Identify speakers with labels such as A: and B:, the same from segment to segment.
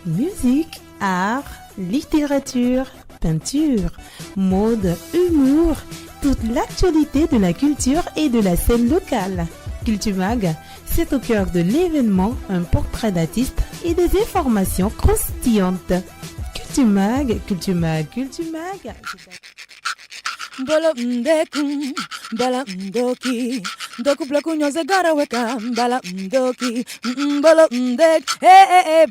A: Musique, art, littérature, peinture, mode, humour, toute l'actualité de la culture et de la scène locale. Cultumag, c'est au cœur de l'événement un portrait d'artiste et des informations croustillantes. Cultumag, Cultumag, Cultumag.
B: Bala mdeku, bala mdoki, doku bloku nyoze gara weka, bala mdoki, bala mdek,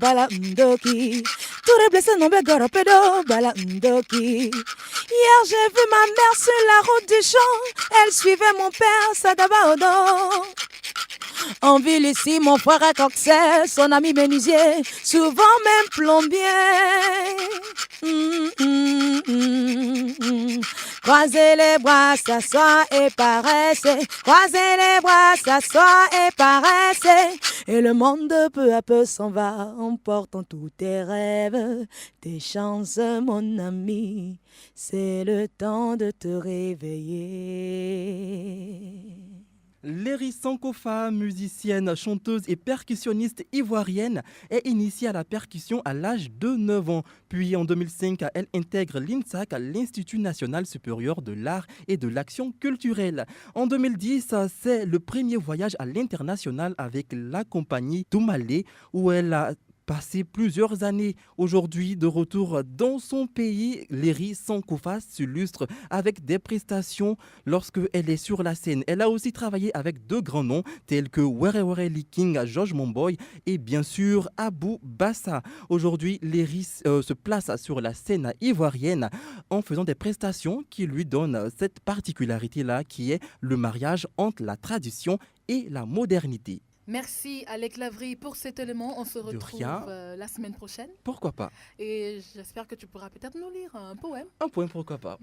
B: bala mdoki. Tout les blessés non gara pedo, bala mdoki. Hier j'ai vu ma mère sur la route du champ, elle suivait mon père, Sadaba Odo. En ville ici, mon frère est coxel, son ami menuisier, souvent même plombier. Croisez les bras, s'asseoir et paresser. Croisez les bras, s'asseoir et paresser. Et le monde peu à peu s'en va, emportant tous tes rêves, tes chances, mon ami. C'est le temps de te réveiller.
C: Léry Sankofa, musicienne, chanteuse et percussionniste ivoirienne, est initiée à la percussion à l'âge de 9 ans. Puis en 2005, elle intègre l'INSAC, l'Institut national supérieur de l'art et de l'action culturelle. En 2010, c'est le premier voyage à l'international avec la compagnie Toumalé, où elle a passé plusieurs années. Aujourd'hui, de retour dans son pays, Léry Sankofa s'illustre avec des prestations lorsqu'elle est sur la scène. Elle a aussi travaillé avec de grands noms tels que Were Were Lee King, George Momboy et bien sûr Abou Bassa. Aujourd'hui, Léry se place sur la scène ivoirienne en faisant des prestations qui lui donnent cette particularité-là qui est le mariage entre la tradition et la modernité.
D: Merci Alec Lavry pour cet élément. On se retrouve la semaine prochaine.
C: Pourquoi pas?
D: Et j'espère que tu pourras peut-être nous lire un poème.
C: Un poème, pourquoi pas?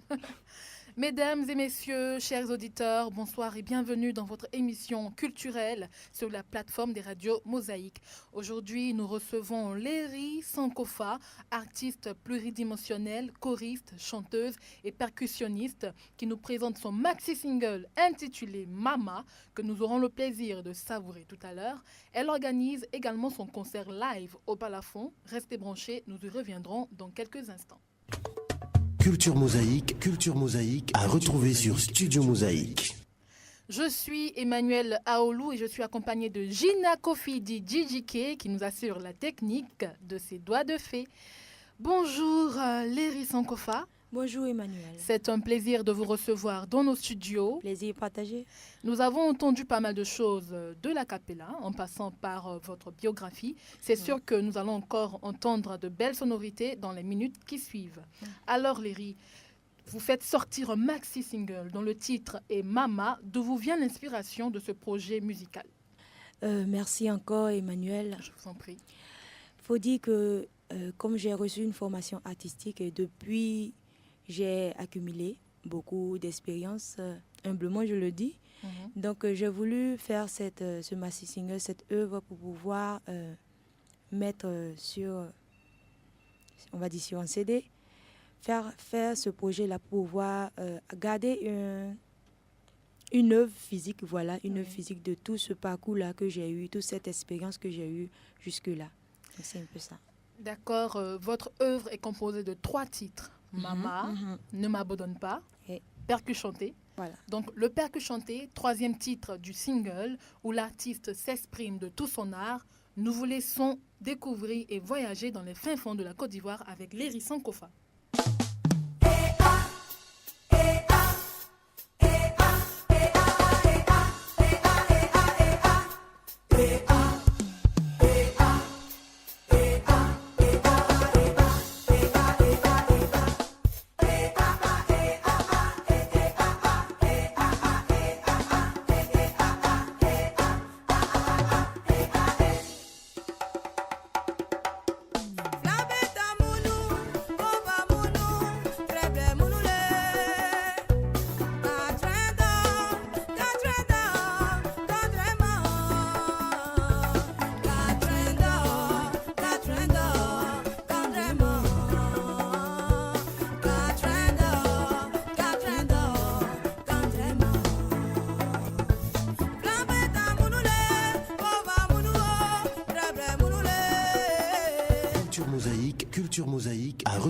D: Mesdames et messieurs, chers auditeurs, bonsoir et bienvenue dans votre émission culturelle sur la plateforme des radios Mosaïque. Aujourd'hui, nous recevons Léry Sankofa, artiste pluridimensionnelle, choriste, chanteuse et percussionniste, qui nous présente son maxi-single intitulé Mama, que nous aurons le plaisir de savourer tout à l'heure. Elle organise également son concert live au Balafon. Restez branchés, nous y reviendrons dans quelques instants.
E: Culture Mosaïque à retrouver sur Studio Mosaïque.
D: Je suis Emmanuel Aoulou et je suis accompagnée de Gina Kofidi Djidjike qui nous assure la technique de ses doigts de fée. Bonjour Léry Sankofa.
B: Bonjour Emmanuel.
D: C'est un plaisir de vous recevoir dans nos studios.
B: Plaisir partagé.
D: Nous avons entendu pas mal de choses de l'acapella en passant par votre biographie. C'est sûr que nous allons encore entendre de belles sonorités dans les minutes qui suivent. Alors Léry, vous faites sortir un maxi-single dont le titre est Mama. D'où vous vient l'inspiration de ce projet musical?
B: Merci encore Emmanuel.
D: Je vous en prie.
B: Il faut dire que comme j'ai reçu une formation artistique et depuis j'ai accumulé beaucoup d'expérience, humblement je le dis. Donc j'ai voulu faire ce maxi-single, cette œuvre pour pouvoir mettre sur, on va dire sur un CD, faire ce projet-là pour pouvoir garder une œuvre physique, voilà, une œuvre physique de tout ce parcours-là que j'ai eu, toute cette expérience que j'ai eue jusque-là. C'est un peu ça.
D: D'accord, votre œuvre est composée de 3 titres. Mama, Ne m'abandonne pas, et Percu chanté.
B: Voilà.
D: Donc le Percu chanté, 3e titre du single où l'artiste s'exprime de tout son art. Nous vous laissons découvrir et voyager dans les fins fonds de la Côte d'Ivoire avec Léry Sankofa.
F: La bête à mounou, on va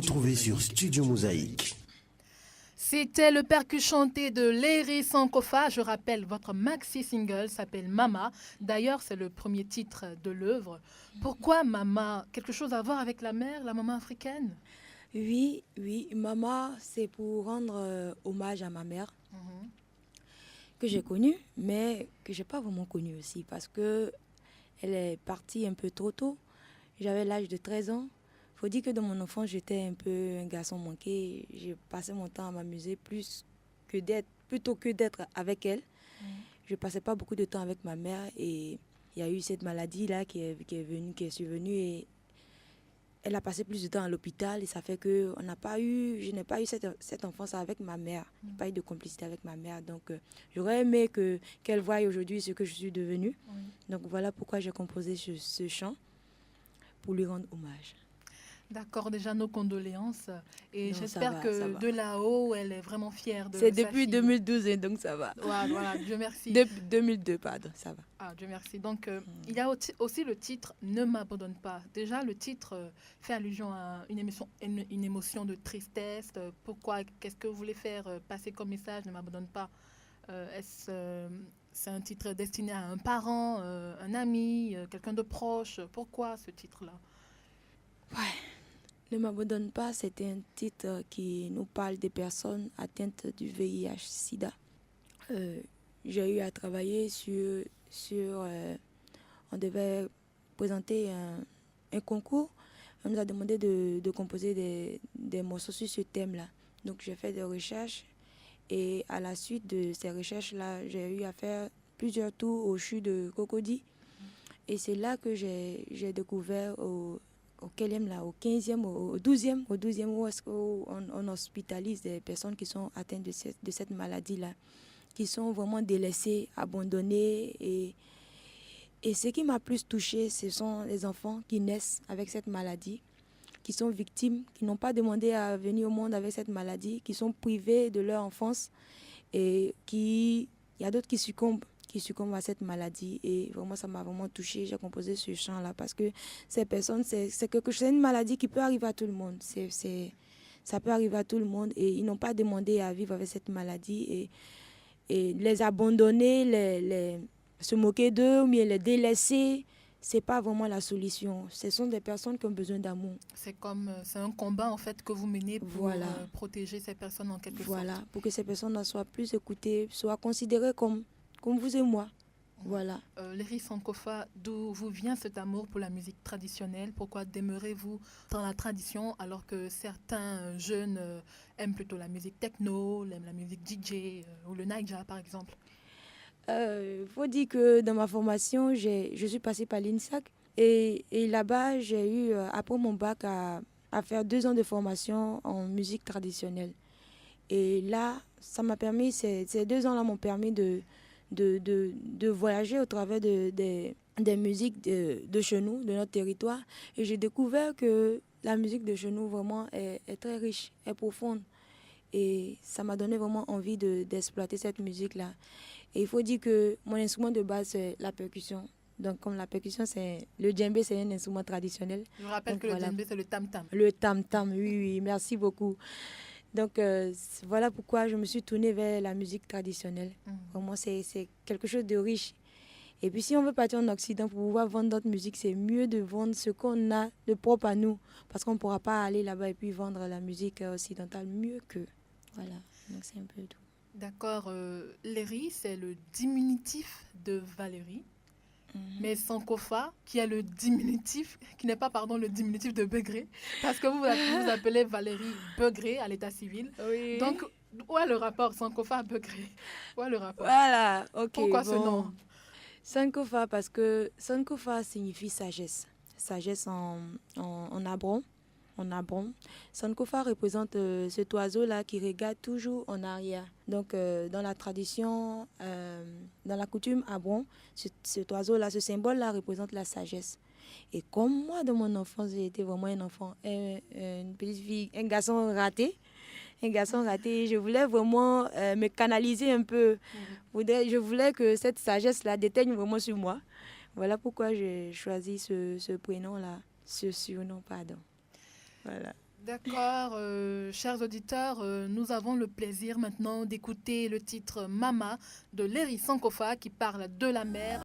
E: retrouver sur Studio Mosaïque.
D: C'était le percu chanté de Léry Sankofa. Je rappelle, votre maxi-single s'appelle Mama. D'ailleurs, c'est le premier titre de l'œuvre. Pourquoi Mama? Quelque chose à voir avec la mère, la maman africaine?
B: Oui, Mama, c'est pour rendre hommage à ma mère, que j'ai connue, mais que j'ai pas vraiment connue aussi, parce que elle est partie un peu trop tôt. J'avais l'âge de 13 ans. Faut dire que dans mon enfance, j'étais un peu un garçon manqué. J'ai passé mon temps à m'amuser plutôt que d'être avec elle. Je passais pas beaucoup de temps avec ma mère, et il y a eu cette maladie-là qui est survenue, et elle a passé plus de temps à l'hôpital, et ça fait que je n'ai pas eu cette enfance avec ma mère. Je n'ai pas eu de complicité avec ma mère. Donc, j'aurais aimé qu'elle voie aujourd'hui ce que je suis devenue. Donc, voilà pourquoi j'ai composé ce chant, pour lui rendre hommage.
D: D'accord, déjà nos condoléances. Et
B: Non,
D: j'espère
B: ça
D: que
B: va.
D: de là-haut, elle est vraiment fière de
B: C'est
D: sa
B: depuis
D: fille.
B: 2012, hein, donc ça va.
D: Voilà, Dieu merci.
B: Depuis 2002, pardon, ça va.
D: Ah, Dieu merci. Donc, il y a aussi le titre « Ne m'abandonne pas ». Déjà, le titre fait allusion à une émotion de tristesse. Pourquoi? Qu'est-ce que vous voulez faire passer comme message « Ne m'abandonne pas » c'est un titre destiné à un parent, un ami, quelqu'un de proche? Pourquoi ce titre-là?
B: Ne m'abandonne pas, c'était un titre qui nous parle des personnes atteintes du VIH-Sida. J'ai eu à travailler sur on devait présenter un concours. On nous a demandé de composer des morceaux sur ce thème-là. Donc j'ai fait des recherches, et à la suite de ces recherches-là, j'ai eu à faire plusieurs tours au CHU de Cocody. Et c'est là que j'ai découvert au 15e, au 12e, où on hospitalise des personnes qui sont atteintes de cette maladie-là, qui sont vraiment délaissées, abandonnées. Et ce qui m'a plus touchée, ce sont les enfants qui naissent avec cette maladie, qui sont victimes, qui n'ont pas demandé à venir au monde avec cette maladie, qui sont privés de leur enfance, et il y a d'autres qui succombent à cette maladie. Et vraiment, ça m'a vraiment touchée. J'ai composé ce chant-là parce que ces personnes, c'est une maladie qui peut arriver à tout le monde. Ça peut arriver à tout le monde, et ils n'ont pas demandé à vivre avec cette maladie. Et les abandonner, se moquer d'eux, ou bien les délaisser, c'est pas vraiment la solution. Ce sont des personnes qui ont besoin d'amour.
D: C'est un combat en fait que vous menez pour protéger ces personnes en quelque sorte.
B: Voilà, pour que ces personnes soient plus écoutées, soient considérées comme vous et moi. Voilà.
D: Léry Sankofa, d'où vous vient cet amour pour la musique traditionnelle? Pourquoi demeurez-vous dans la tradition alors que certains jeunes aiment plutôt la musique techno, aiment la musique DJ ou le Naija par exemple?
B: Faut dire que dans ma formation, je suis passée par l'INSAC, et là-bas, j'ai eu, après mon bac, à faire 2 ans de formation en musique traditionnelle. Et là, ça m'a permis, ces 2 ans-là m'ont permis de voyager au travers des musiques de chez nous, de notre territoire. Et j'ai découvert que la musique de chez nous, vraiment, est très riche, est profonde. Et ça m'a donné vraiment envie d'exploiter cette musique-là. Et il faut dire que mon instrument de base, c'est la percussion. Donc, comme la percussion, le djembé, c'est un instrument traditionnel.
D: Je rappelle que le djembé, c'est le tam-tam.
B: Le tam-tam, oui, merci beaucoup. Donc, voilà pourquoi je me suis tournée vers la musique traditionnelle. Vraiment, c'est quelque chose de riche. Et puis, si on veut partir en Occident pour pouvoir vendre notre musique, c'est mieux de vendre ce qu'on a de propre à nous. Parce qu'on ne pourra pas aller là-bas et puis vendre la musique occidentale mieux qu'eux. Voilà, donc c'est un peu tout.
D: D'accord. Léry, c'est le diminutif de Valérie. Mais Sankofa, qui est le diminutif, qui n'est pas, le diminutif de Begré, parce que vous appelez Valérie Begré à l'état civil.
B: Oui.
D: Donc, où est le rapport Sankofa Begré? Où est le rapport?
B: Voilà, ok.
D: Pourquoi ce nom?
B: Sankofa, parce que Sankofa signifie sagesse. Sagesse en abron. Sankofa représente cet oiseau-là qui regarde toujours en arrière. Donc, dans la tradition, dans la coutume abron, cet oiseau-là, ce symbole-là représente la sagesse. Et comme moi, dans mon enfance, j'ai été vraiment un enfant, une petite fille, un garçon raté. Je voulais vraiment me canaliser un peu. Je voulais que cette sagesse-là déteigne vraiment sur moi. Voilà pourquoi j'ai choisi ce prénom-là, ce surnom, pardon. Voilà.
D: D'accord, chers auditeurs, nous avons le plaisir maintenant d'écouter le titre Mama de Léry Sankofa qui parle de la mer.